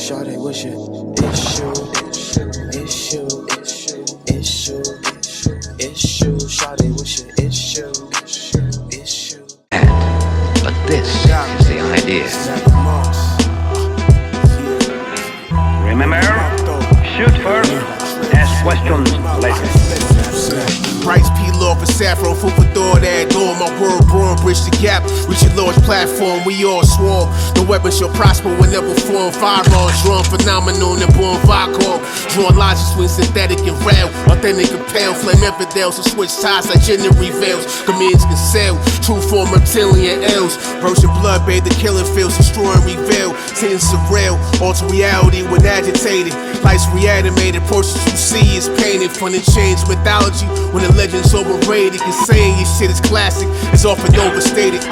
Shawty, what's your issue? Shawty, what's your issue? But this is the idea. Remember, shoot first, ask questions later. Price peel off a saffron, food for thought, add on my word, brawn, bridge the gap, reach a large platform, we all swarm. No weapon shall prosper whenever form. Firearms drawn, phenomenon and born vacuum. Drawn lines between synthetic and real, authentic and pale. Flame infidels and switch ties like gender reveals. Commands can sell, true form reptilian L's. Virgin blood, bathe the killing fields, destroying reveal. Seeing surreal, alter reality when agitated. Life's reanimated, portraits you see is painted. Fun and change mythology when the legend's overrated. Cause saying your shit is classic is often overstated.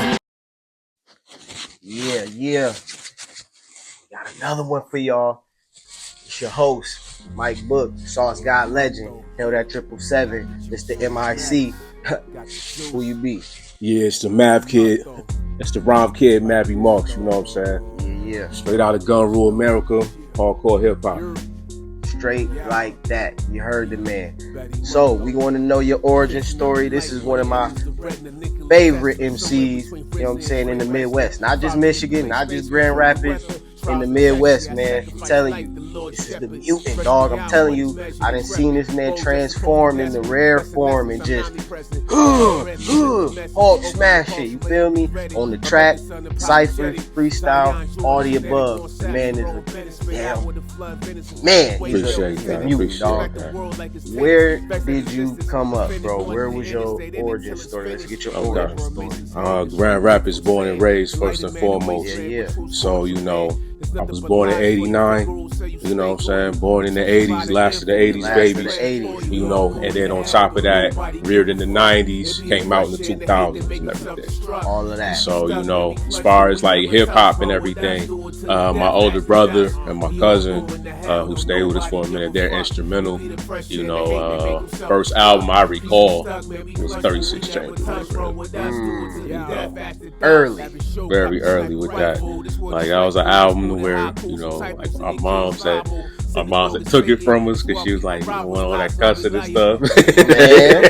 Yeah. Got another one for y'all. It's your host, Mike Book, Sauce God Legend. Held at 777. It's the M.I.C. Who you be? Yeah, it's the Mav Kid. It's the Rom Kid, Mavi Marx, you know what I'm saying? Yeah. Straight out of Gun Rule America, hardcore hip-hop. Straight like that. You heard the man. So, we want to know your origin story. This is one of my favorite MCs, you know what I'm saying, in the Midwest. Not just Michigan, not just Grand Rapids, in the Midwest, man. I'm telling you, this is the mutant, dog. I'm telling you, I done seen this man transform in the rare form and just Hulk smash it, you feel me? On the track, cypher, freestyle, all the above. The man is a damn man. He's a mutant, dog. Where did you come up, bro? Where was your origin story? Let's get your origin story. Grand Rapids, born and raised, first and foremost. Yeah. So, you know, I was born in 89, you know what I'm saying? Born in the 80s, last of the 80s babies, you know, and then on top of that, reared in the 90s, came out in the 2000s and everything. All of that. So, you know, as far as like hip hop and everything, my older brother and my cousin, who stayed with us for a minute, they're instrumental. You know, first album I recall was 36 Chambers. Early. Very early with that. Like, that was an album where, you know, like my mom said took it from us because she was like, you don't want all that cussing and stuff. Man,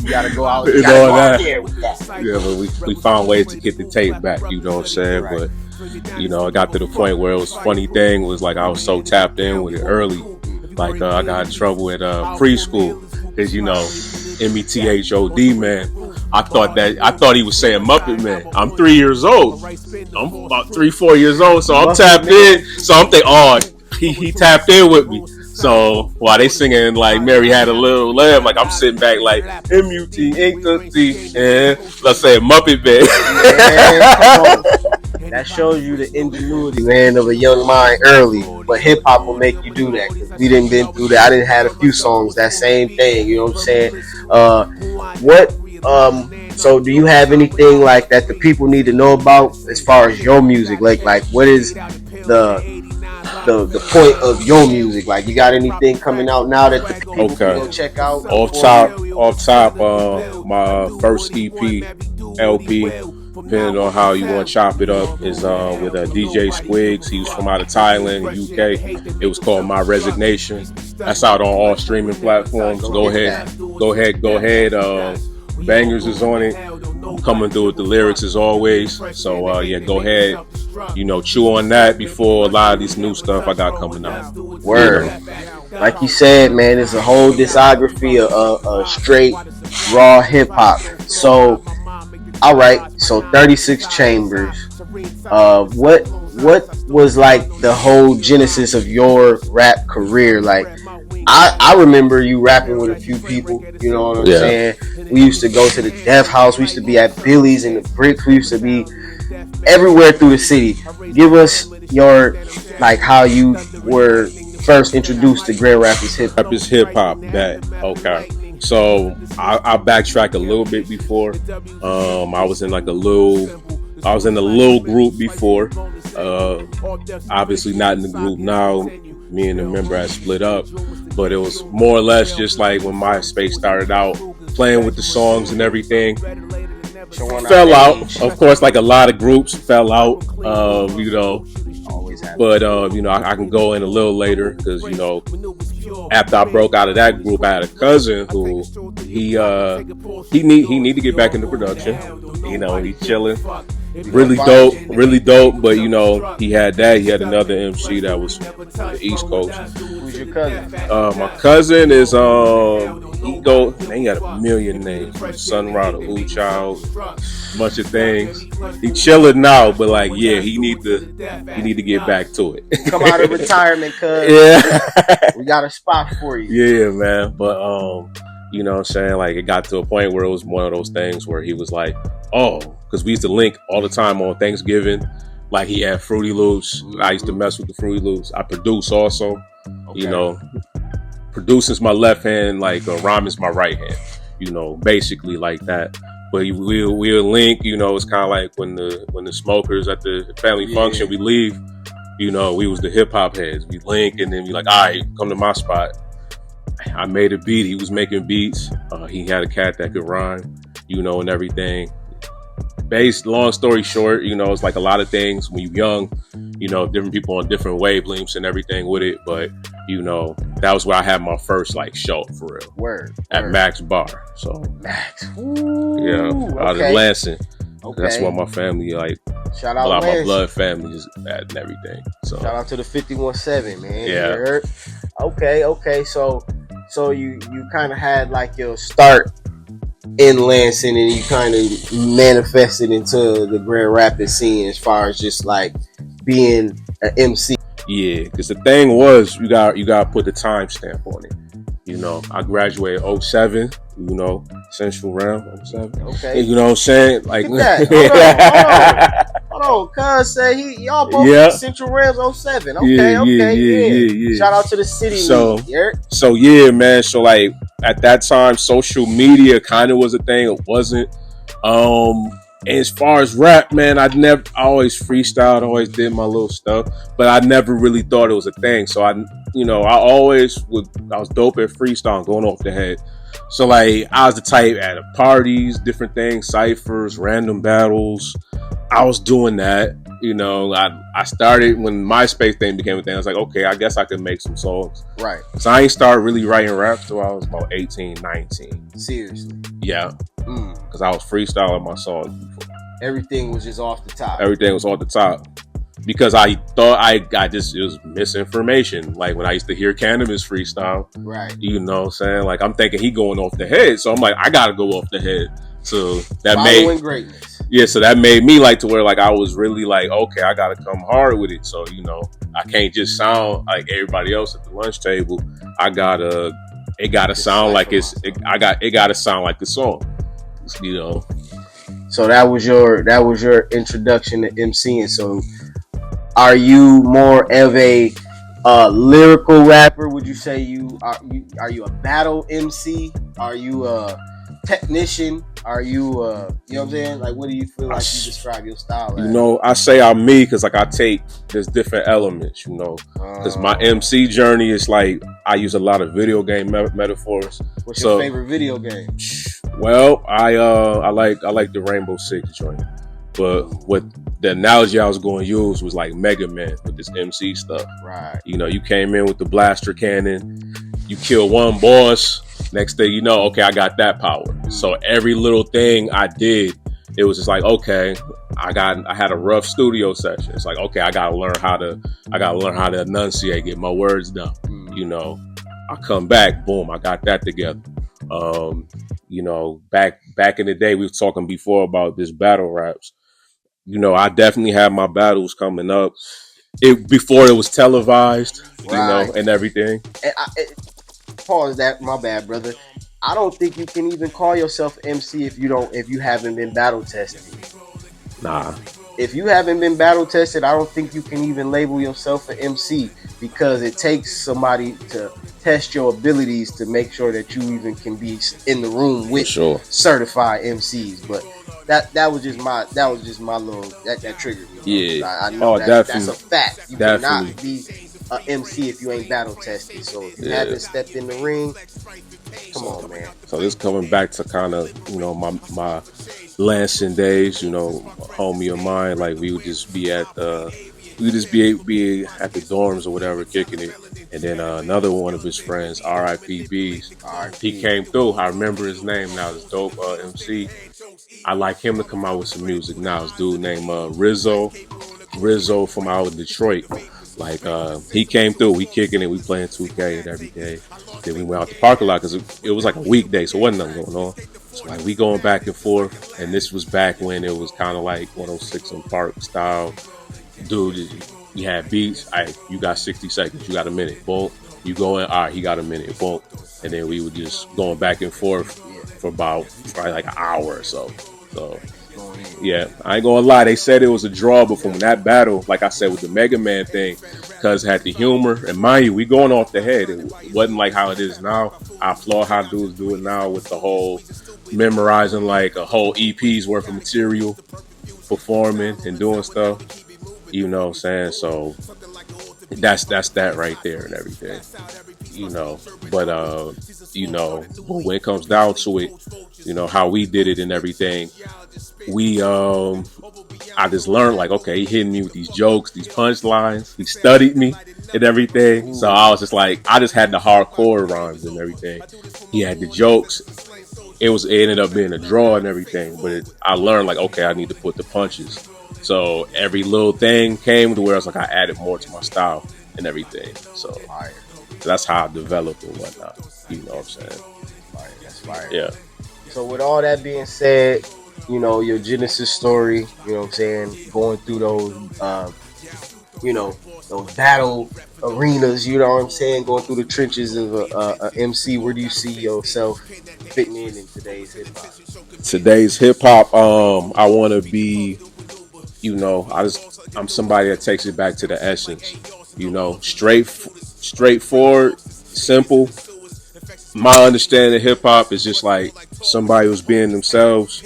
you gotta go out, there with that. Yeah, but we found ways to get the tape back, you know what I'm saying? But, you know, I got to the point where it was funny thing was like I was so tapped in with it early. Like, I got in trouble at preschool because, you know, M.i.c, man. I thought he was saying Muppet Man. I'm 3 years old. I'm about 3-4 years old, so I'm tapped in. So I'm thinking, oh, he tapped in with me. So while they singing like Mary Had a Little Lamb, like I'm sitting back like M-U-T-T, and let's say Muppet Man. That shows you the ingenuity, man, of a young mind early. But hip hop will make you do that because we didn't been through that. I didn't have a few songs that same thing. You know what I'm saying? So do you have anything like that the people need to know about as far as your music? Like what is the point of your music? Like, you got anything coming out now that the people can check out? Off top, my first EP, LP, depending on how you want to chop it up, is with DJ Squigs. He was from out of Thailand, UK. It was called My Resignation. That's out on all streaming platforms. Go ahead. Bangers is on it. I'm coming through with the lyrics as always. So yeah, go ahead. You know, chew on that before a lot of this new stuff I got coming out. Word. Like you said, man, it's a whole discography of straight raw hip hop. So, all right. So 36 Chambers. What was like the whole genesis of your rap career? Like, I remember you rapping with a few people, you know what I'm saying? We used to go to the Deaf House, we used to be at Billy's and the Bricks, we used to be everywhere through the city. Give us your, like, how you were first introduced to Grand Rapids hip-hop. Rapids hip-hop, okay. So, I backtrack a little bit before. I was in a little group before. Obviously not in the group now. Me and the member had split up, but it was more or less just like when MySpace started out, playing with the songs and everything. Fell out, of course, like a lot of groups fell out. You know, But you know, I can go in a little later because you know, after I broke out of that group, I had a cousin who he need to get back into production. You know, he's chilling. Really dope. But you know, he had another MC that was from the East Coast. Who's your cousin? My cousin is he got a million names. Sunrider, Ooh Child, bunch of things. He chilling now, but like he need to get back to it. Come out of retirement, cuz. Yeah. We got a spot for you. Yeah, man. But you know what I'm saying? Like it got to a point where it was one of those things where he was like, oh, because we used to link all the time on Thanksgiving. Like he had Fruity Loops. I used to mess with the Fruity Loops. I produce also. Okay. You know, producing's my left hand, like rhyming's my right hand. You know, basically like that. But we'll link. You know, it's kind of like when the smokers at the family function we leave. You know, we was the hip hop heads. We link and then we like, all right, come to my spot. I made a beat. He was making beats. He had a cat that could rhyme. You know, and everything. Long story short, you know, it's like a lot of things when you're young, you know, different people on different wavelengths and everything with it. But, you know, that was where I had my first like show for real. Word. At Max Bar. So Max. Ooh, yeah, out in Lansing. Okay. That's where my family, like shout out a lot of Lansing. my blood family is at and everything. So shout out to the 517, man. Yeah. Okay. So you kind of had like your start in Lansing and you kind of manifested into the Grand Rapids scene as far as just like being an MC. Yeah, because the thing was you got to put the timestamp on it. You know, I graduated 07, you know, Central Realm 07. Okay. You know what I'm saying? Like Hold on, cuz say y'all both Central Realms 07. Okay. Yeah. Shout out to the city. So yeah, man. So like at that time, social media kind of was a thing. It wasn't. As far as rap, man, I always freestyled, always did my little stuff, but I never really thought it was a thing. So I was dope at freestyle, going off the head. So like I was the type at parties, different things, ciphers, random battles. I was doing that. You know, I started when MySpace thing became a thing. I was like, okay, I guess I could make some songs. Right. So I ain't started really writing rap till I was about 18, 19. Seriously? Yeah. Because I was freestyling my songs before. Everything was just off the top. Everything was off the top. Because I thought it was misinformation. Like when I used to hear Cannabis freestyle. Right. You know what I'm saying? Like I'm thinking he going off the head. So I'm like, I gotta go off the head. So that Following greatness. Yeah, so that made me like to where like I was really like, okay, I gotta come hard with it. So, you know, I can't just sound like everybody else at the lunch table. It gotta sound like it gotta sound like the song. You know. So that was your introduction to MCing. So are you more of a lyrical rapper? Would you say are you a battle MC? Are you a technician? Are you you know what I'm saying? Like what do you feel like you describe your style as? You know, I say I'm me because like I take there's different elements, you know. Because my MC journey is like I use a lot of video game metaphors. What's your favorite video game? Well, I like the Rainbow Six joint. But what the analogy I was going to use was like Mega Man with this MC stuff. Right. You know, you came in with the blaster cannon, you kill one boss, next thing you know, okay, I got that power. So every little thing I did, it was just like, okay, I had a rough studio session. It's like, okay, I gotta learn how to enunciate, get my words down. You know, I come back, boom, I got that together. You know, back in the day, we were talking before about this battle raps. You know, I definitely had my battles coming up. Before it was televised, you know, and everything. And pause that, my bad, brother. I don't think you can even call yourself MC if you haven't been battle tested. Nah. If you haven't been battle tested, I don't think you can even label yourself an MC because it takes somebody to test your abilities to make sure that you even can be in the room with certified MCs. But that was just my little that triggered me. Yeah. I know that's a fact. You definitely cannot be an MC if you ain't battle tested. So if you haven't stepped in the ring, come on, man. So this coming back to kind of, you know, my Lansing days, you know, homie of mine, like we would just be at we just be at the dorms or whatever, kicking it. And then another one of his friends, R.I.P. B's, he came through. I remember his name now. This dope MC. I like him to come out with some music now. This dude named Rizzo from out of Detroit. Like he came through, we kicking it, we playing 2K and every day. Then we went out the parking lot because it was like a weekday, so wasn't nothing going on. So like we going back and forth, and this was back when it was kind of like 106 and Park style. Dude, you had beats. All right, you got 60 seconds, you got a minute. Boom, you go in. All right, he got a minute. Boom, and then we were just going back and forth for about probably like an hour or so. So. Yeah, I ain't gonna lie. They said it was a draw, but from that battle, like I said with the Mega Man thing, because it had the humor, and mind you, we going off the head. It wasn't like how it is now. I applaud how dudes do it now with the whole memorizing like a whole EP's worth of material, performing and doing stuff. You know what I'm saying? So that's that right there and everything. You know, but when it comes down to it, you know how we did it and everything. We I just learned like, okay, he hitting me with these jokes, these punchlines. He studied me and everything. So I was just like, I just had the hardcore rhymes and everything. He had the jokes. It ended up being a draw and everything. But I learned like, okay, I need to put the punches. So every little thing came to where I was like, I added more to my style and everything. So that's how I developed and whatnot. You know what I'm saying? That's fire. Yeah. So with all that being said, you know, your Genesis story, you know what I'm saying, going through those, those battle arenas, you know what I'm saying, going through the trenches of a MC, where do you see yourself fitting in today's hip-hop? Today's hip-hop, I want to be, I'm somebody that takes it back to the essence, straightforward, simple. My understanding of hip-hop is just like somebody who's being themselves,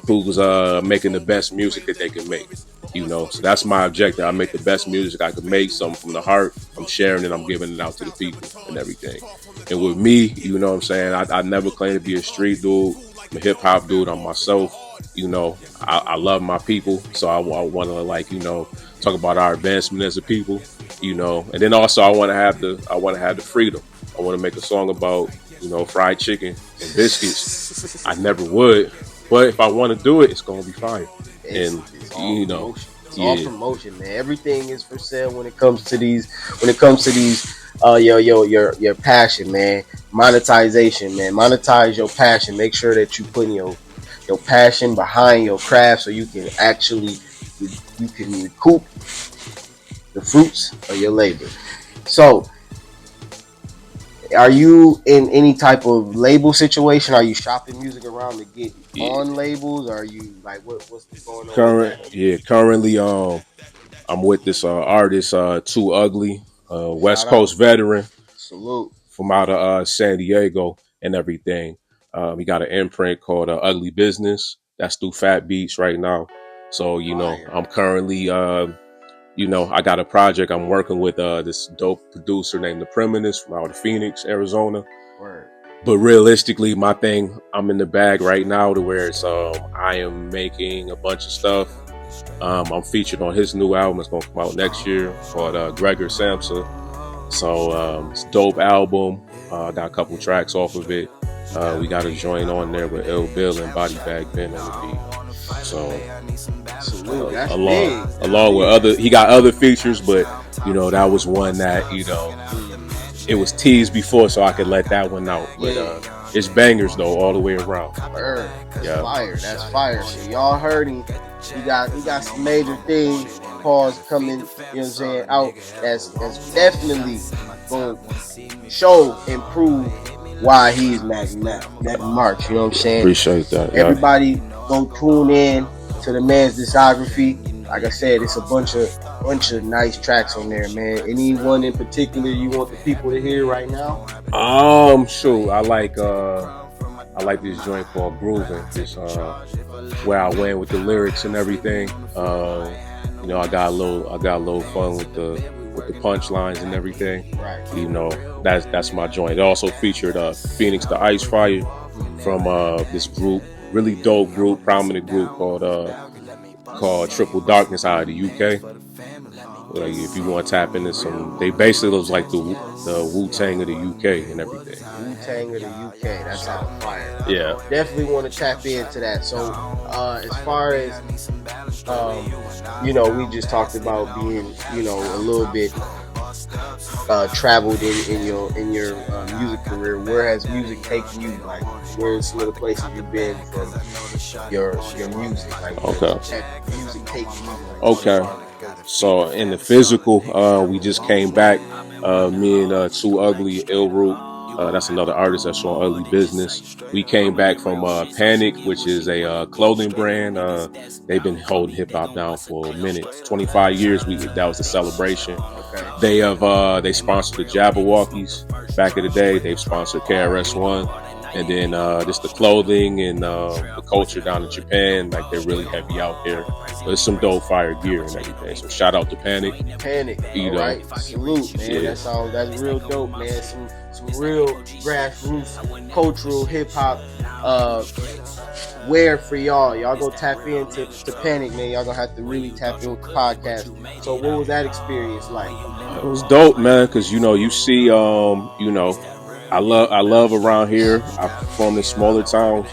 who's making the best music that they can make, so that's my objective. I make the best music I can make, something from the heart. I'm sharing it, I'm giving it out to the people and everything. And with me, you know what I'm saying, I never claim to be a street dude. I'm a hip-hop dude. I'm myself. I love my people, so I want to talk about our advancement as a people, and then also I want to have the freedom. I want to make a song about fried chicken and biscuits. I never would, but if I want to do it, it's gonna be fire. It's all promotion, man. Everything is for sale when it comes to these. Your passion, man. Monetization, man. Monetize your passion. Make sure that you put your passion behind your craft, so you can actually recoup the fruits of your labor. So, are you in any type of label situation? Are you shopping music around to get on labels? Are you like what's going on? Currently, I'm with this artist, Too Ugly, West Coast veteran. Salute. From out of San Diego and everything. We got an imprint called Ugly Business. That's through Fat Beats right now. So I'm currently I got a project I'm working with this dope producer named The Primitive from out of Phoenix, Arizona. Word. But realistically, my thing, I'm in the bag right now to where it's I am making a bunch of stuff. I'm featured on his new album. It's gonna come out next year called Gregor Samsa. So it's a dope album. I got a couple tracks off of it. We got a joint on there with Ill Bill and Body Bag Ben on the beat. So along with he got other features, but that was one that it was teased before, so I could let that one out. But it's bangers though all the way around. That's fire. That's fire. So y'all heard him. He got some major things coming, out that's definitely going to show and prove why he's MaviMarx. You know what I'm saying? Appreciate that. Everybody go tune in to the man's discography. Like I said, it's a bunch of nice tracks on there, man. Any one in particular you want the people to hear right now? Sure. I like this joint called Groovin. This where I went with the lyrics and everything. I got a little fun with the punchlines and everything. Right. That's my joint. It also featured Phoenix the Ice Fire from this group, really dope group, prominent group called Triple Darkness out of the UK. Like if you want to tap into some, they basically was like the Wu-Tang of the UK and everything. Wu-Tang of the UK. That sounds fire. Yeah. Definitely want to tap into that. So, as far as you know, we just talked about being, you know, a little bit traveled in your music career. Where has music taken you? Like, where's some of the places you've been from your music? Like, Okay. Music taking you? Like, Okay. So in the physical, we just came back. Me and Too Ugly, Ill Root. That's another artist that's on Ugly Business. We came back from Panic, which is a clothing brand. They've been holding hip hop down for a minute, 25 years. That was the celebration. They have they sponsored the Jabberwockies back in the day. They've sponsored KRS-One. And then just the clothing and the culture down in Japan, like they're really heavy out there. There's some dope fire gear and everything. So shout out to Panic. You know, right. Salute, man. Yeah. That's real dope, man. Some real grassroots cultural hip hop. Where for y'all go tap into Panic, man. Y'all gonna have to really tap in with the podcast. So what was that experience like? It was dope, man, because you know, you see you know, I love around here. I performed in smaller towns,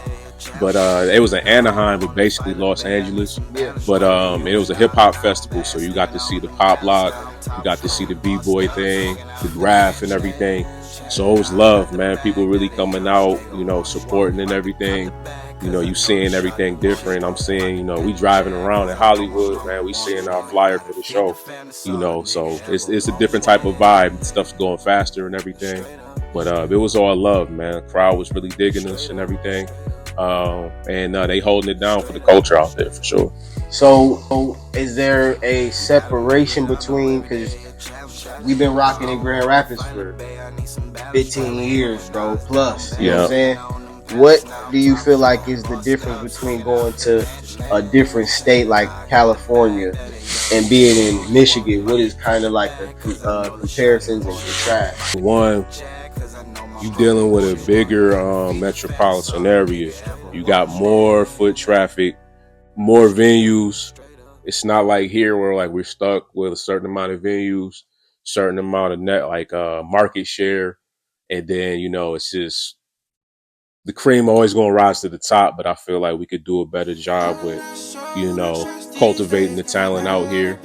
but it was in Anaheim, but basically Los Angeles. Yeah. But it was a hip hop festival, so you got to see the pop lock, you got to see the b-boy thing, the graph and everything. So it was love, man. People really coming out, you know, supporting and everything. You know, you seeing everything different. I'm seeing, you know, we driving around in Hollywood, man. We seeing our flyer for the show, you know. So it's a different type of vibe. Stuff's going faster and everything. But it was all love, man. The crowd was really digging us and everything. And they holding it down for the culture out there for sure. So is there a separation between, because we've been rocking in Grand Rapids for 15 years, bro, plus, you know what I'm saying? What do you feel like is the difference between going to a different state like California and being in Michigan? What is kind of like the comparisons and contrasts? One, you dealing with a bigger metropolitan area. You got more foot traffic, more venues. It's not like here where like we're stuck with a certain amount of venues, certain amount of market share, and then, you know, it's just the cream always gonna rise to the top. But I feel like we could do a better job with, you know, cultivating the talent out here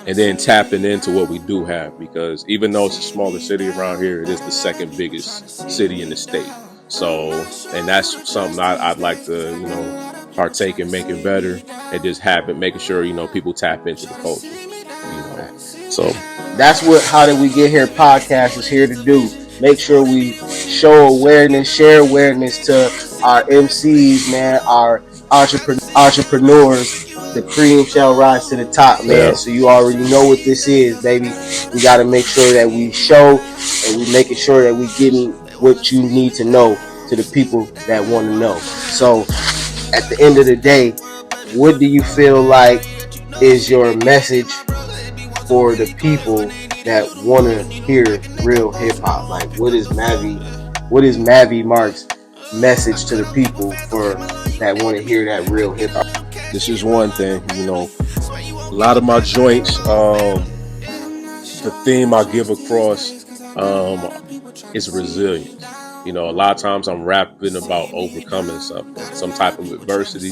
and then tapping into what we do have, because even though it's a smaller city around here, it is the second biggest city in the state. So, and that's something I'd like to, you know, partake in making better, and just making sure, you know, people tap into the culture, you know. So that's what How Did We Get Here podcast is here to do. Make sure we show awareness, share awareness to our MCs, man, our entrepreneurs. The cream shall rise to the top, man. Yeah. So you already know what this is, baby. We got to make sure that we show, and we making sure that we getting what you need to know to the people that want to know. So at the end of the day, what do you feel like is your message for the people that want to hear real hip hop? Like, what is Mavi Marx message to the people for that want to hear that real hip hop? This is one thing, you know, a lot of my joints, the theme I give across is resilience. You know, a lot of times I'm rapping about overcoming something, some type of adversity.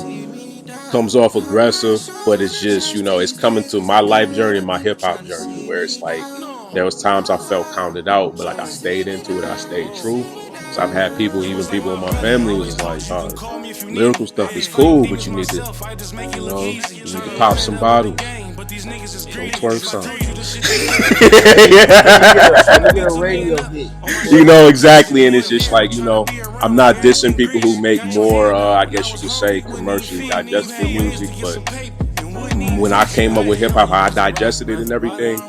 Comes off aggressive, but it's just, you know, it's coming to my life journey and my hip hop journey, where it's like there was times I felt counted out, but like I stayed into it, I stayed true. So I've had people in my family was like, lyrical stuff is cool, but you need to, you know, you need to pop some bottles. Don't twerk something. You know, exactly. And it's just like, you know, I'm not dissing people who make more, I guess you could say, commercially digestible music, but when I came up with hip hop, I digested it and everything.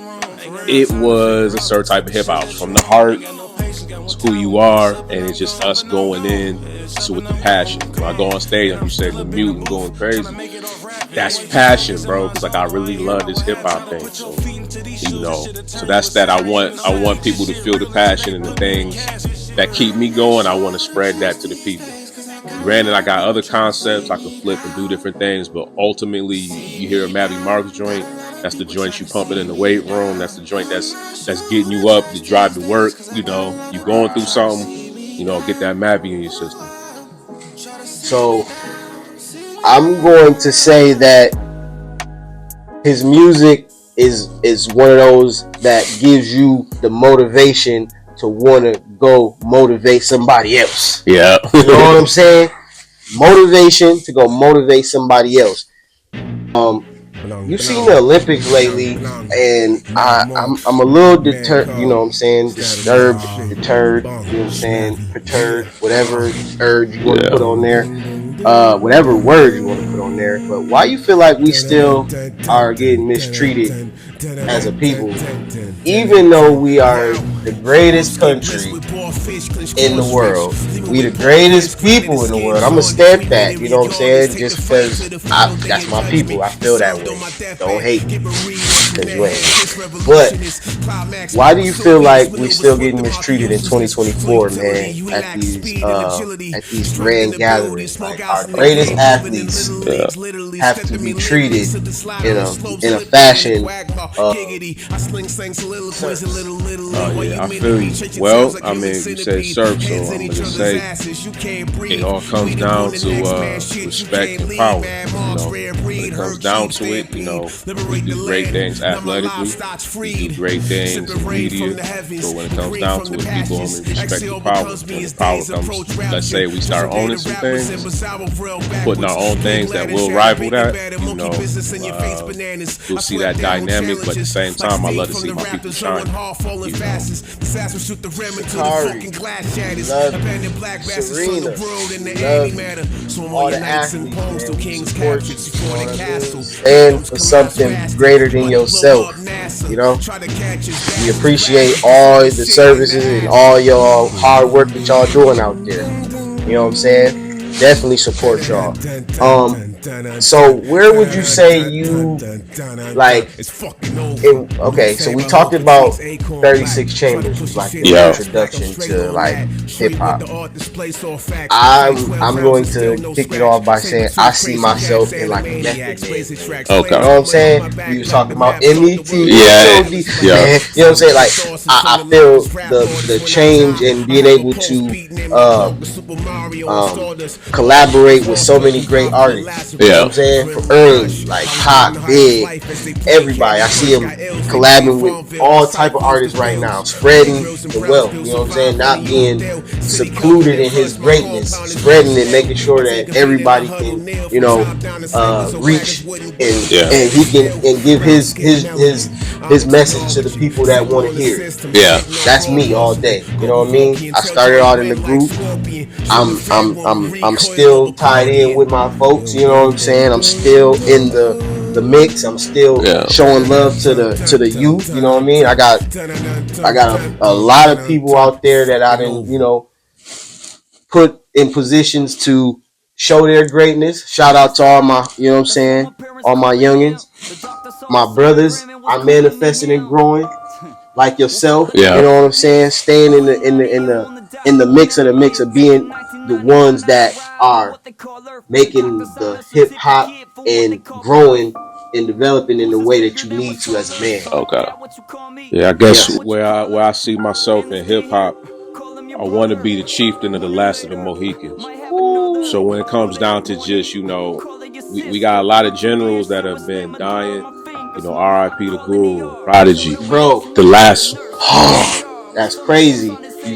It was a certain type of hip hop from the heart. It's who you are, and it's just us going in with the passion. When I go on stage, like you said, the mute and going crazy. That's passion, bro. Because like I really love this hip hop thing. So, you know, so that's that. I want people to feel the passion and the things that keep me going. I want to spread that to the people. Granted, I got other concepts I can flip and do different things, but ultimately, you hear a Mavi Marx joint, That's the joint you pumping in the weight room. That's the joint that's getting you up to drive to work. You know, you going through something. You know, get that Mavi in your system. So I'm going to say that his music is one of those that gives you the motivation to want to go motivate somebody else. Yeah. You know what I'm saying? Motivation to go motivate somebody else. You've seen the Olympics lately, and I'm a little deterred. You know what I'm saying? Disturbed, deterred. You know what I'm saying? Perturbed, whatever word you want to put on there, whatever word you want to put on there. But why you feel like we still are getting mistreated as a people, even though we are the greatest country in the world, we the greatest people in the world. I'm gonna stamp that, you know what I'm saying? Just because that's my people. I feel that way. Don't hate me, because you ain't. But why do you feel like we still getting mistreated in 2024, man? At these grand gatherings, like our greatest athletes have to be treated in a fashion. Oh yeah, I feel you. Well, I mean, you said surf, so I'm gonna say it all comes down to respect and power. You know, when it comes down to it, you know, we do great things athletically, we do great things in media. So when it comes down to it, people only respect the power. When the power comes, let's say we start owning some things, putting our own things that will rival that. You know, you'll see that dynamic, but at the same time, I love to see my people shine. You know. Sakari, love Serena, love all the athletes, man. Support you, stand for something greater than yourself. You know, we appreciate all the services and all your hard work that y'all doing out there. You know what I'm saying? Definitely support y'all. So where would you say you like? Okay, so we talked about 36 Chambers was like the introduction to like hip hop. I'm going to kick it off by saying I see myself in like a method man. Okay, you know what I'm saying? You was talking about M.i.c. Yeah. Man. You know what I'm saying? Like I feel the change and being able to collaborate with so many great artists. You know what I'm saying? From early, like Hot, Big, everybody. I see them collabing with all type of artists right now, spreading the wealth. You know what I'm saying? Not being secluded in his greatness, spreading it, making sure that everybody can, you know, reach and he can and give his message to the people that want to hear it. Yeah, that's me all day. You know what I mean? I started out in the group. I'm still tied in with my folks. You know what I'm saying? I'm still in the mix. I'm still showing love to the youth. You know what I mean? I got a lot of people out there that I didn't, you know, put in positions to show their greatness. Shout out to all my, you know what I'm saying, all my youngins, my brothers. I'm manifesting and growing like yourself. You know what I'm saying? Staying in the mix of being the ones that are making the hip hop and growing and developing in the way that you need to as a man. Okay. Yeah, I guess where I see myself in hip hop, I want to be the chieftain of the last of the Mohicans. So when it comes down to just, you know, we got a lot of generals that have been dying. You know, R.I.P. the Guru, Prodigy, bro. The last. That's crazy.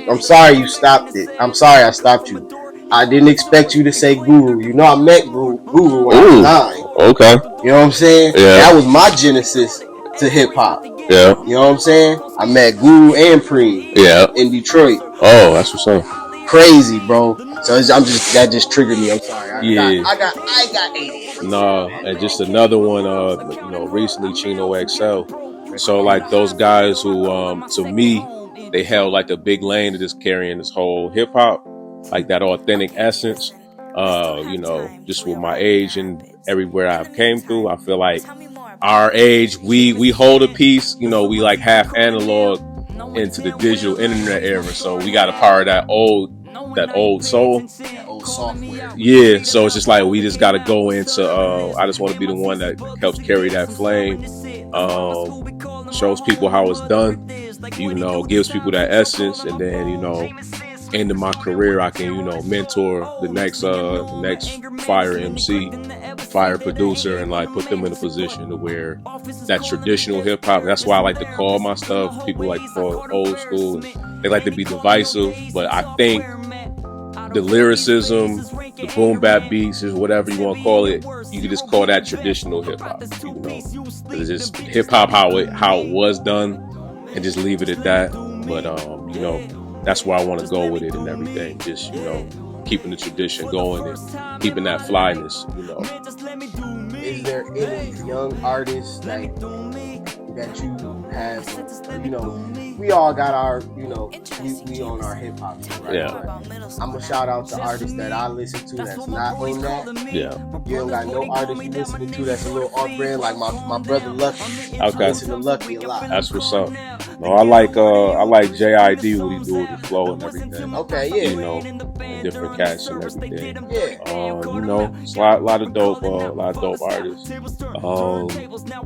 I'm sorry you stopped it. I'm sorry I stopped you. I didn't expect you to say Guru. You know, I met Guru when I was 9. Okay. You know what I'm saying? Yeah. That was my genesis to hip hop. Yeah. You know what I'm saying? I met Guru and Preem. Yeah. In Detroit. Oh, that's what's up. Crazy, bro. So that just triggered me. I'm sorry. I got 80. No, and just another one. You know, recently Chino XL. So like those guys who, to me, they held like a big lane to just carrying this whole hip hop, like that authentic essence. You know, just with my age and everywhere I've came through, I feel like our age, we hold a piece. You know, we like half analog into the digital internet era, so we got a part of that old soul, that old software. Yeah, so it's just like we just got to go into. I just want to be the one that helps carry that flame Shows people how it's done, you know, gives people that essence, and then, you know, end of my career, I can, you know, mentor the next fire MC, fire producer, and like put them in a position to where that traditional hip hop. That's why I like to call my stuff. People like to call it old school. They like to be divisive, but I think the lyricism, the boom bap beats, is whatever you want to call it. You can just call that traditional hip hop. You know, it's just hip hop how it was done, and just leave it at that. But you know, that's where I want to go with it and everything. Just, you know, keeping the tradition going and keeping that flyness. You know. Is there any young artists like that you have? You know, we all got our, you know, we on our hip hop team, right? Yeah. I'm gonna shout out to artists that I listen to that's not on that. Yeah. You don't got no artist you listening to that's a little off brand, like my brother Lucky. Okay. I listen to Lucky a lot. That's what's up. No, I like J.I.D. what he do with the flow and everything. Okay, yeah. You know, and different cats and everything. Yeah. You know, it's a lot of dope artists.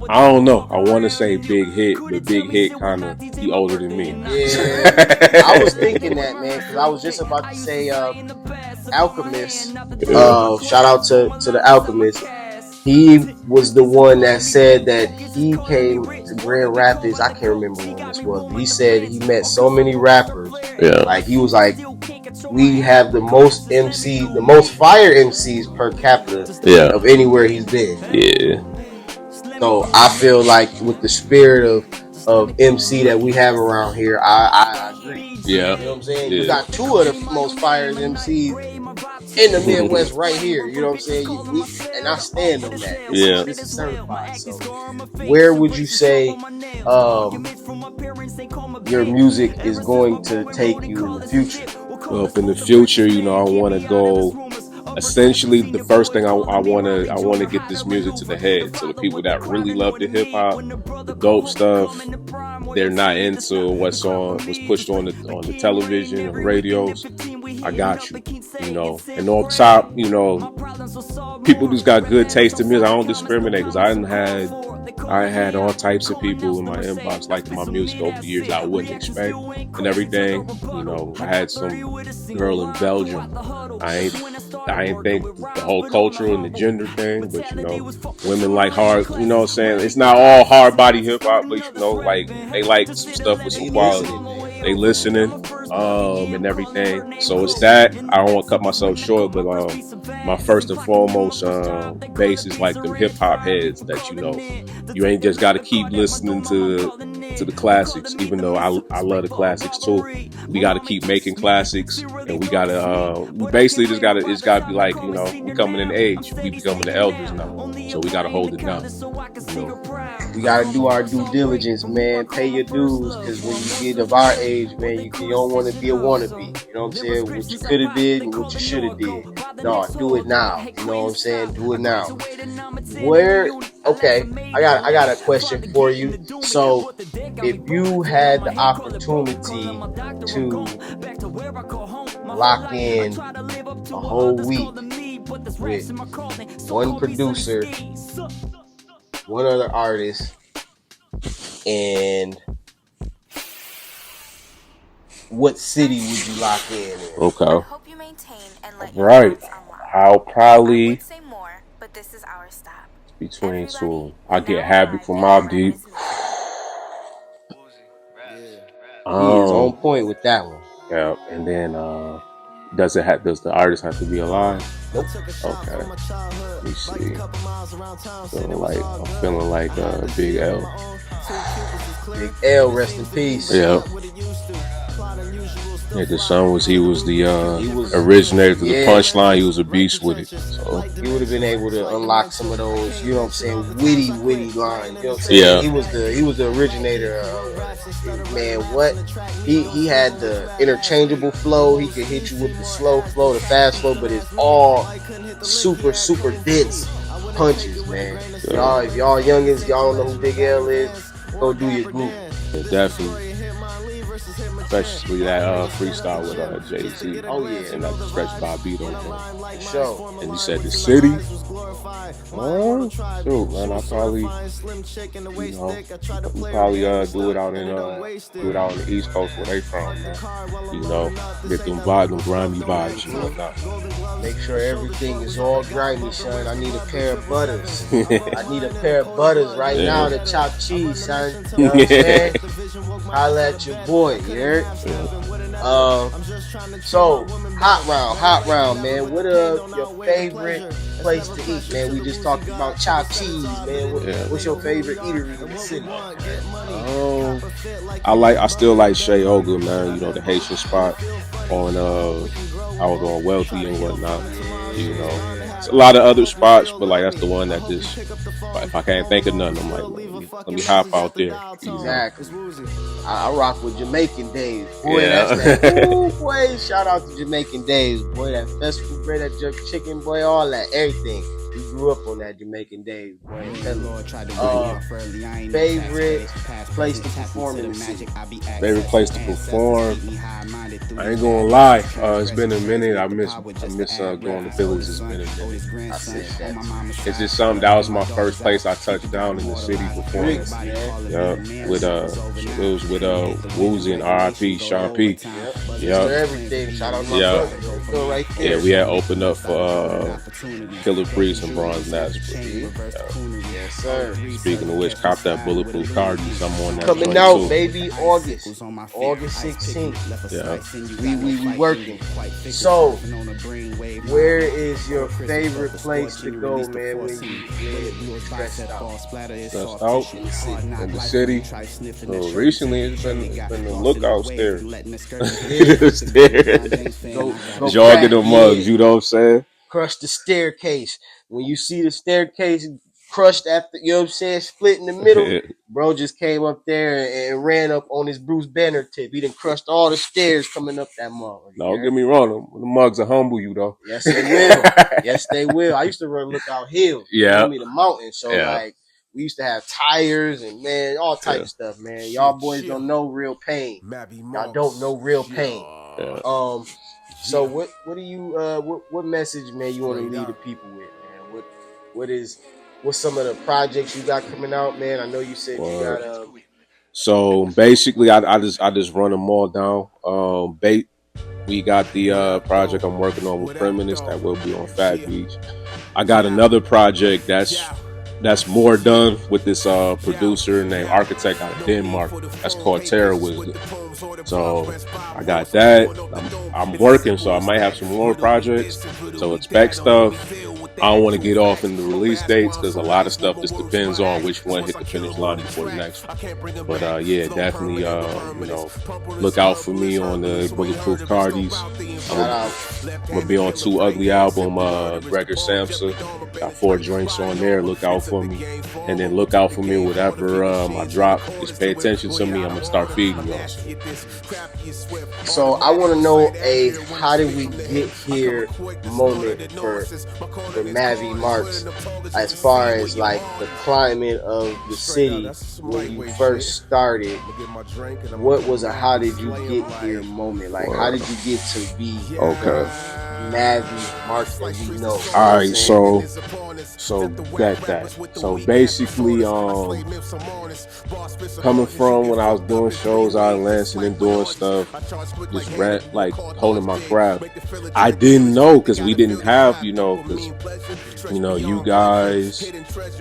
I don't know. I want to say Big Hit, but Big Hit kind of he older than me. Yeah. I was thinking that, man, because I was just about to say Alchemist. Shout out to the Alchemist. He was the one that said that he came to Grand Rapids. I can't remember when this was. But he said he met so many rappers. Yeah. Like he was like, we have the most fire MCs per capita of anywhere he's been. Yeah. So I feel like with the spirit of MC that we have around here, I agree. Yeah. You know what I'm saying? Yeah. You got two of the most fire MCs in the Midwest right here. You know what I'm saying? And I stand on that. This is certified. So where would you say your music is going to take you in the future? Well, in the future, you know, I want to go. Essentially, the first thing I want to get this music to the head, so the people that really love the hip hop, the dope stuff, they're not into what's pushed on the television and radios. I got you, you know. And on top, you know, people who's got good taste in music. I don't discriminate because I had all types of people in my inbox liking my music over the years I wouldn't expect and everything. You know, I had some girl in Belgium. I ain't think the whole culture and the gender thing, but you know, women like hard, you know what I'm saying? It's not all hard body hip hop, but you know, like they like some stuff with some quality. They listening, and everything. So it's that. I don't want to cut myself short, but my first and foremost base is like them hip hop heads that, you know, you ain't just got to keep listening to the classics, even though I love the classics too. We got to keep making classics, and we basically just got to, it's got to be like, you know, we coming in age, we becoming the elders now, so we got to hold it down. You know? We got to do our due diligence, man. Pay your dues, because when you get of our age, man, you don't want to be a wannabe. You know what I'm saying? What you could have did and what you should have did. No, do it now. You know what I'm saying? Do it now. Okay, I got a question for you. So, if you had the opportunity to lock in a whole week with one producer, one other artist, and what city would you lock in? Okay. Right. I'll probably between two. I get happy for Mobb Deep. He is on point with that one. Yeah, and then does the artist have to be alive? Nope. Okay. Let me see. I'm feeling like Big L. Big L, rest in peace. Yeah. Yeah, the son was the originator to the punchline. He was a beast with it. So he would have been able to unlock some of those, you know what I'm saying, witty lines. You know what I'm saying? Yeah. He was the originator of, man, what? He had the interchangeable flow. He could hit you with the slow flow, the fast flow, but it's all super, super dense punches, man. Yeah. If y'all youngins, y'all don't know who Big L is, go do your group. yeah, definitely. especially that freestyle with Jay-Z. Oh yeah, And that Stretch by Beto joint. for sure. And you said the city. Shoot, man, I probably, do it out on the East Coast where they from, man. Get them grimy vibes and whatnot. Make sure everything is all grimy, son. I need a pair of butters. I need a pair of butters right now to chop cheese, son. You know what I'm saying? Holla at your boy, you heard? So, hot round, man. What your favorite place to eat, man? We just talked about chopped cheese, man. What's your favorite eatery in the city? I still like Shea Oga, man. The Haitian spot on out on Wealthy and whatnot. It's a lot of other spots, but like that's the one that just, if I can't think of nothing, I'm like, let me hop out there. Exactly. I rock with Jamaican Days, boy. That's that. Ooh, boy, shout out to Jamaican Days, boy. That festival bread, that jerk chicken, boy, all that, everything. We grew up on that Jamaican Days, boy. Favorite place to perform in the city? Favorite place to perform? I ain't gonna lie. It's been a minute. I miss going to Phillies. It's been a minute. I said that. It's just something. That was my first place I touched down in the city performing. Yeah, it was with Wuzee and R.I.P. Sean P. Yeah, everything. Shout out my brother. Right there. Yeah, we had opened up for Killer Priest and Bronze Nasper. Yes, sir. Speaking of which, cop that bulletproof card. I'm on that. Coming out, too. Baby, August 16th. Yeah, we working. So, where is your favorite place to go, man? When you stressed out in the city. So recently, it's been the Lookout stairs. Go jogging the mugs. You know what I'm saying? Crush the staircase. When you see the staircase crushed after, you know what I'm saying, split in the middle, bro just came up there and ran up on his Bruce Banner tip. He done crushed all the stairs coming up that mug. Don't get me wrong, the mugs will humble you though. Yes, they will. Yes, they will. I used to run Lookout Hill. Yeah. The mountain. So like we used to have tires and man, all type of stuff, man. Y'all boys don't know real pain. Y'all don't know real pain. So what do you what message, man, you want to leave the people with, man? What's some of the projects you got coming out, man? I know you said you got So basically, I just run them all down. We got the project I'm working on with Feminist that will be on Fat Beach. I got another project that's more done with this producer named Architect out of Denmark. That's called Terror Wisdom. So I got that. I'm working, so I might have some more projects. So expect stuff. I don't want to get off in the release dates because a lot of stuff just depends on which one hit the finish line before the next one. But yeah, definitely look out for me on the Bulletproof Cardies. I'm gonna be on 2 Ugly album, Gregor Samsa. Got 4 drinks on there. Look out for me, and then look out for me whatever I drop. Just pay attention to me. I'm gonna start feeding you. So I want to know a how did we get here moment for Mavi Marx, as far as like the climate of the city when you first started. What was a how did you get here moment? Like how did you get to be Mavi Marx that we know? All right, so that. So basically, coming from when I was doing shows out in Lansing and doing stuff, just like holding my craft. I didn't know because we didn't have, you guys,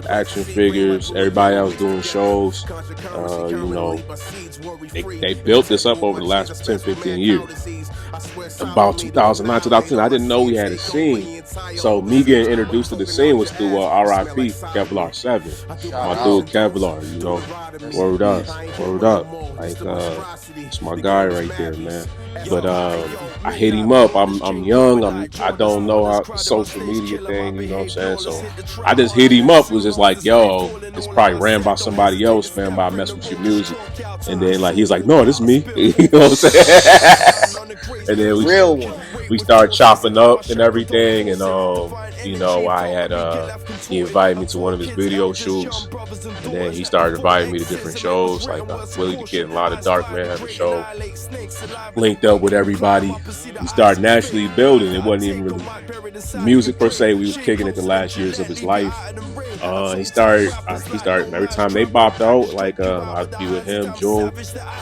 action figures, everybody else doing shows. They built this up over the last 10, 15 years. About 2009, 2010, I didn't know we had a scene. So me getting introduced to the scene was through R.I.P. Kevlar 7. My dude Kevlar, word up. Like, it's my guy right there, man. But I hit him up. I'm young. I don't know how social media thing, you know what I'm saying? So I just hit him up. Was just like, yo, it's probably ran by somebody else, man, but I mess with your music. And then like he's like, no, this is me. You know what I'm saying? And then we we started chopping up and everything, and you know, I had he invited me to one of his video shoots, and then he started inviting me to different shows, like Willie the Kid and a lot of Dark Man had a show. Linked up with everybody. We started naturally building. It wasn't even really music per se. We was kicking it the last years of his life. He started every time they bopped out, like I'd be with him, June.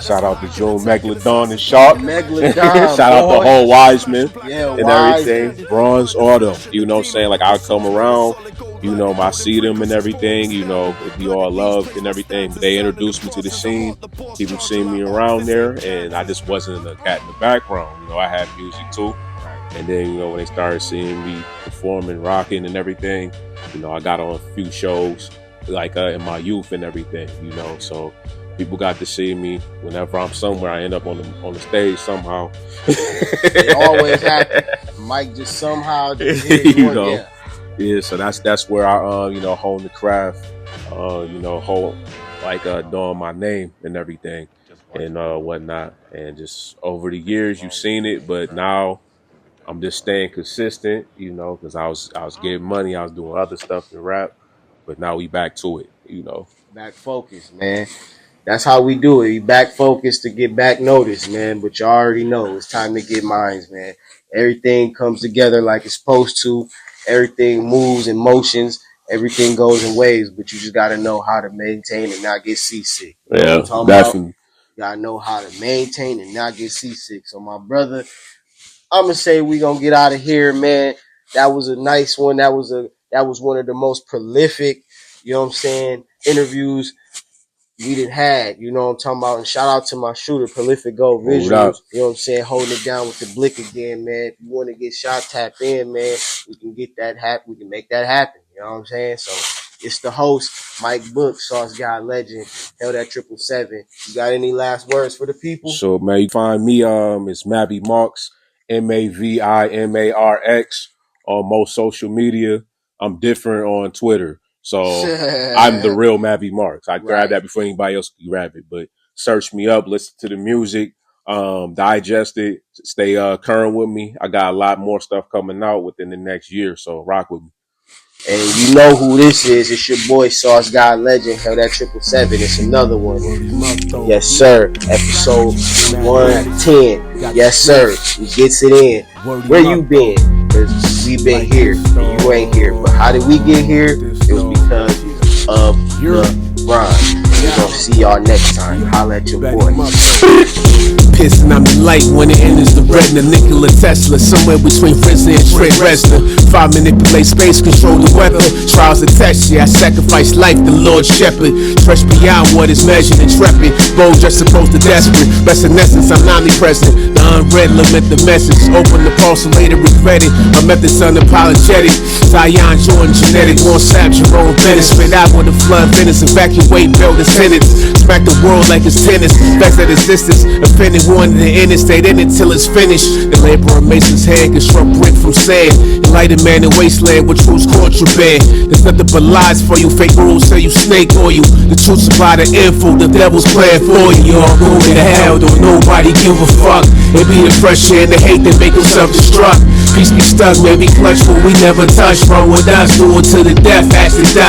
Shout out to June, Megalodon and Shark. Shout out to whole Wiseman and everything. Bronze Autumn, you know what I'm saying? Like I'd come around, you know, I see them and everything, you know, it'd be all love and everything. But they introduced me to the scene. People seen me around there, and I just wasn't a cat in the background. You know, I had music too. And then, you know, when they started seeing me performing, rocking and everything, you know, I got on a few shows, like in my youth and everything, you know. So people got to see me. Whenever I'm somewhere, I end up on the stage somehow. It always happens. Mike just somehow just you know. Yeah, so that's where I you know, hone the craft, you know, doing my name and everything and whatnot. And just over the years you've seen it, but now I'm just staying consistent, you know, because I was getting money, I was doing other stuff in rap, but now we back to it, you know. Back focused, man. That's how we do it. We back focused to get back noticed, man. But you already know it's time to get mines, man. Everything comes together like it's supposed to. Everything moves in motions. Everything goes in waves. But you just got to know how to maintain and not get seasick. You know what I'm talking about? You got to know how to maintain and not get seasick. So, my brother, I'm going to say we going to get out of here, man. That was a nice one. That was one of the most prolific, you know what I'm saying, interviews we done had, you know what I'm talking about. And shout out to my shooter, Prolific Gold Visuals, you know what I'm saying, holding it down with the blick again, man. If you want to get shot, tap in, man. We can get that happen. We can make that happen, you know what I'm saying? So it's the host, Mike Book, Sauce God Legend, held at 777. You got any last words for the people? So, man, you find me, it's Mavi Marx, MaviMarx on most social media. I'm different on Twitter. So I'm the real Mavi Marx. I grabbed that before anybody else could grab it. But search me up, listen to the music, digest it, stay current with me. I got a lot more stuff coming out within the next year, so rock with me. And you know who this is. It's your boy, Sauce God Legend, held at 777. It's another one. Yes, sir. Episode 110. Yes, sir. He gets it in. Where you been? Because we been here and you ain't here. But how did we get here? It was because of the grind. We're going to see y'all next time. Holla at your boy. Pissing, I'm the light when it enters the retina. Nikola Tesla, somewhere between Frizzy and Trent Reznor. 5 manipulate space, control the weather. Trials of test, yeah, I sacrifice life, the Lord Shepherd. Stretch beyond what is measured, intrepid. Bold, just opposed to desperate. Best in essence, I'm omnipresent. The unread limit the message. Open the parcel, later regret it. My method's unapologetic. Zion, Jordan, genetic. More sap, Jerome Bennett. Spit out with a flood, Venice. Evacuate, build a sentence. Smack the world like it's tennis. Facts that existence. Offended one in the interstate in it till it's finished. The labor of Mason's hand construct brick from sand. Enlightened man in wasteland with truth's contraband. There's nothing but lies for you. Fake rules say you snake oil. The truth supply the info. The devil's plan for you. Y'all go to hell. Don't nobody give a fuck. It be the pressure and the hate that make them self-destruct. Peace be stuck, maybe clutch, but we never touch. Run with us, do it to the death, ask to die.